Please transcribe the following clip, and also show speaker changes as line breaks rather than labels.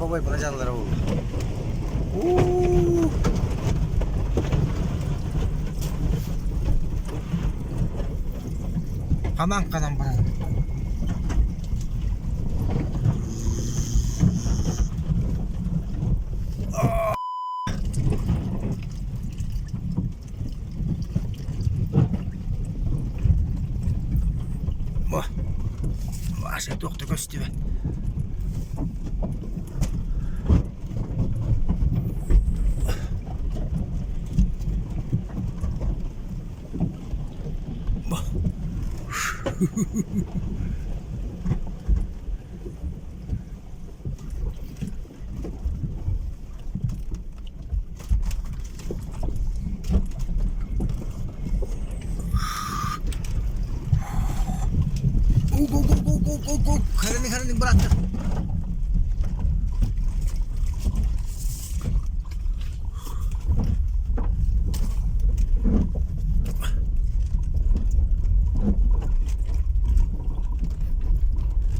Babay bana canlılara vurdu. Kaman kanan bana. Wah, masih dokter kosti be. Wah. Go. Karenin bıraktı.